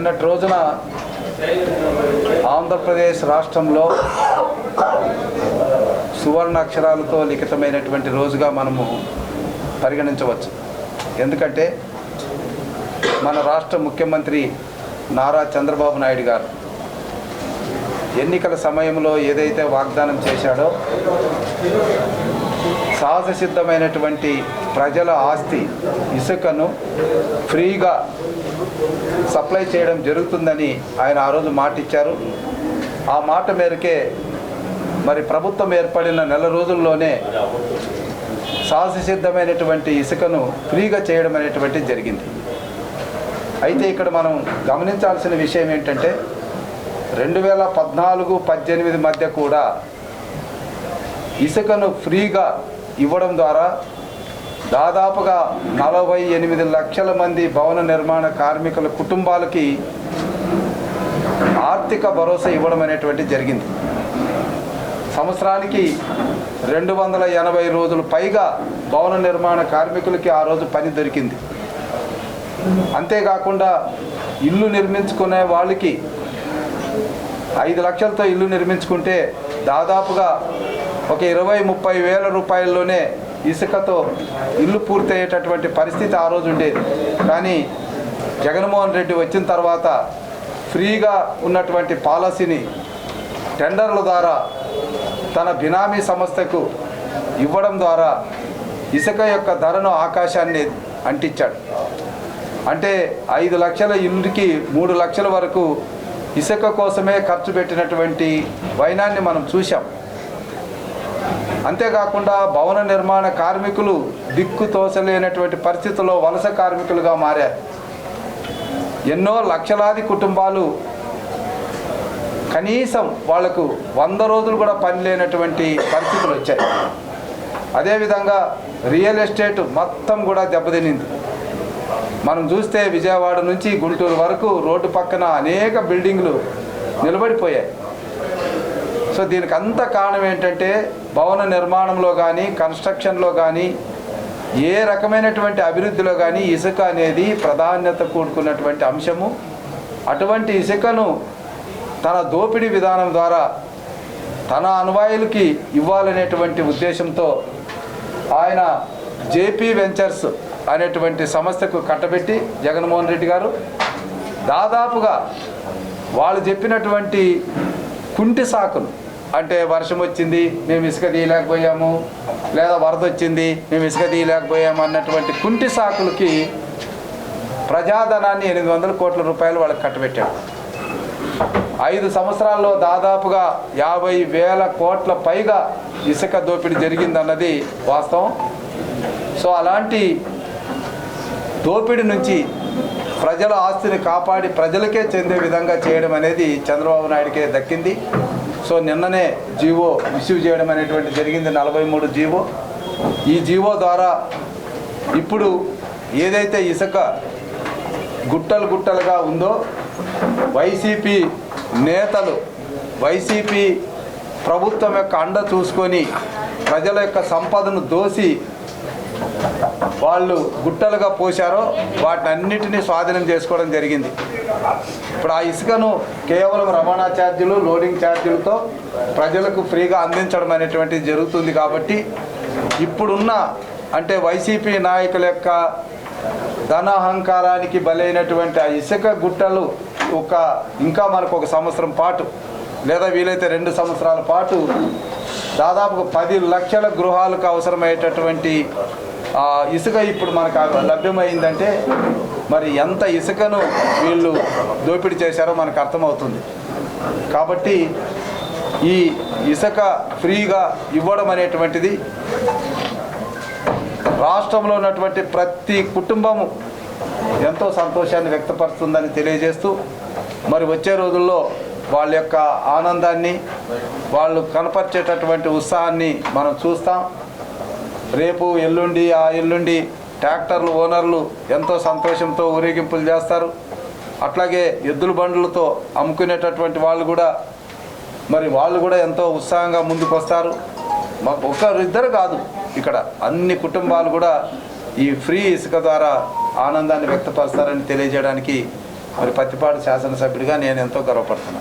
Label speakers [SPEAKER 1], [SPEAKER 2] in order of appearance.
[SPEAKER 1] నిన్నటి రోజున ఆంధ్రప్రదేశ్ రాష్ట్రంలో సువర్ణ అక్షరాలతో లిఖితమైనటువంటి రోజుగా మనము పరిగణించవచ్చు. ఎందుకంటే మన రాష్ట్ర ముఖ్యమంత్రి నారా చంద్రబాబు నాయుడు గారు ఎన్నికల సమయంలో ఏదైతే వాగ్దానం చేశాడో సహజసిద్ధమైనటువంటి ప్రజల ఆస్తి ఇసుకను ఫ్రీగా సప్లై చేయడం జరుగుతుందని ఆయన ఆ రోజు మాట ఇచ్చారు. ఆ మాట మేరకే మరి ప్రభుత్వం ఏర్పడిన నెల రోజుల్లోనే సహజసిద్ధమైనటువంటి ఇసుకను ఫ్రీగా చేయడం అనేటువంటిది జరిగింది. అయితే ఇక్కడ మనం గమనించాల్సిన విషయం ఏంటంటే 2014-18 మధ్య కూడా ఇసుకను ఫ్రీగా ఇవ్వడం ద్వారా దాదాపుగా 48 లక్షల మంది భవన నిర్మాణ కార్మికుల కుటుంబాలకి ఆర్థిక భరోసా ఇవ్వడం అనేటువంటి జరిగింది. సంవత్సరానికి 280 రోజులు పైగా భవన నిర్మాణ కార్మికులకి ఆ రోజు పని దొరికింది. అంతేకాకుండా ఇల్లు నిర్మించుకునే వాళ్ళకి 5 లక్షలతో ఇల్లు నిర్మించుకుంటే దాదాపుగా ఒక 20-30 వేల రూపాయల్లోనే ఇసుకతో ఇల్లు పూర్తయ్యేటటువంటి పరిస్థితి ఆ రోజు ఉండేది. కానీ జగన్మోహన్ రెడ్డి వచ్చిన తర్వాత ఫ్రీగా ఉన్నటువంటి పాలసీని టెండర్ల ద్వారా తన బినామీ సంస్థకు ఇవ్వడం ద్వారా ఇసుక యొక్క ధరను ఆకాశాన్ని అంటించాడు. అంటే 5 లక్షల ఇల్లుకి 3 లక్షల వరకు ఇసుక కోసమే ఖర్చు పెట్టినటువంటి వైనాన్ని మనం చూసాం. అంతేకాకుండా భవన నిర్మాణ కార్మికులు దిక్కు తోచలేనటువంటి పరిస్థితుల్లో వలస కార్మికులుగా మారారు. ఎన్నో లక్షలాది కుటుంబాలు కనీసం వాళ్లకు 100 రోజులు కూడా పని లేనటువంటి పరిస్థితులు వచ్చాయి. అదేవిధంగా రియల్ ఎస్టేట్ మొత్తం కూడా దెబ్బతినింది. మనం చూస్తే విజయవాడ నుంచి గుంటూరు వరకు రోడ్డు పక్కన అనేక బిల్డింగ్లు నిలబడిపోయాయి. సో దీనికి అంత కారణం ఏంటంటే భవన నిర్మాణంలో కానీ కన్స్ట్రక్షన్లో కానీ ఏ రకమైనటువంటి అభివృద్ధిలో కానీ ఇసుక అనేది ప్రాధాన్యత కూడుకున్నటువంటి అంశము. అటువంటి ఇసుకను తన దోపిడీ విధానం ద్వారా తన అనువాయులకి ఇవ్వాలనేటువంటి ఉద్దేశంతో ఆయన జేపీ వెంచర్స్ అనేటువంటి సంస్థకు కట్టబెట్టి జగన్మోహన్ రెడ్డి గారు దాదాపుగా వాళ్ళు చెప్పినటువంటి కుంటి సాకులు, అంటే వర్షం వచ్చింది మేము ఇసుక తీయలేకపోయాము, లేదా వరద వచ్చింది మేము ఇసుక తీయలేకపోయాము అన్నటువంటి కుంటి సాకులకి ప్రజాధనాన్ని 800 కోట్ల రూపాయలు వాళ్ళకి కట్టబెట్టాడు. 5 సంవత్సరాల్లో దాదాపుగా 50,000 కోట్ల పైగా ఇసుక దోపిడీ జరిగిందన్నది వాస్తవం. సో అలాంటి దోపిడీ నుంచి ప్రజల ఆస్తిని కాపాడి ప్రజలకే చెందే విధంగా చేయడం అనేది చంద్రబాబు నాయుడికే దక్కింది. సో నిన్ననే జీవో ఇష్యూ చేయడం అనేటువంటి జరిగింది, 43 జీవో. ఈ జీవో ద్వారా ఇప్పుడు ఏదైతే ఇసుక గుట్టలు గుట్టలుగా ఉందో వైసీపీ నేతలు వైసీపీ ప్రభుత్వం యొక్క అండ చూసుకొని ప్రజల యొక్క సంపదను దోసి వాళ్ళు గుట్టలుగా పోశారో వాటన్నిటినీ స్వాధీనం చేసుకోవడం జరిగింది. ఇప్పుడు ఆ ఇసుకను కేవలం రవాణా ఛార్జీలు లోడింగ్ ఛార్జీలతో ప్రజలకు ఫ్రీగా అందించడం అనేటువంటిది జరుగుతుంది. కాబట్టి ఇప్పుడున్న అంటే వైసీపీ నాయకుల యొక్క ధనాహంకారానికి బలైనటువంటి ఆ ఇసుక గుట్టలు ఇంకా మనకు 1 సంవత్సరం పాటు లేదా వీలైతే 2 సంవత్సరాల పాటు దాదాపు 10 లక్షల గృహాలకు అవసరమయ్యేటటువంటి ఇసుక ఇప్పుడు మనకు లభ్యమైందంటే మరి ఎంత ఇసుకను వీళ్ళు దోపిడీ చేశారో మనకు అర్థమవుతుంది. కాబట్టి ఈ ఇసుక ఫ్రీగా ఇవ్వడం అనేటువంటిది రాష్ట్రంలో ఉన్నటువంటి ప్రతి కుటుంబము ఎంతో సంతోషాన్ని వ్యక్తపరుస్తుందని తెలియజేస్తూ మరి వచ్చే రోజుల్లో వాళ్ళ యొక్క ఆనందాన్ని వాళ్ళు కనపరిచేటటువంటి ఉత్సాహాన్ని మనం చూస్తాం. రేపు ఎల్లుండి ట్రాక్టర్లు ఓనర్లు ఎంతో సంతోషంతో ఊరేగింపులు చేస్తారు. అట్లాగే ఎద్దుల బండ్లతో అమ్ముకునేటటువంటి వాళ్ళు కూడా ఎంతో ఉత్సాహంగా ముందుకు వస్తారు. ఒకరిద్దరు కాదు, ఇక్కడ అన్ని కుటుంబాలు కూడా ఈ ఫ్రీ ఇసుక ద్వారా ఆనందాన్ని వ్యక్తపరుస్తారని తెలియజేయడానికి మరి పత్తిపాడు శాసనసభ్యుడిగా నేను ఎంతో గర్వపడుతున్నాను.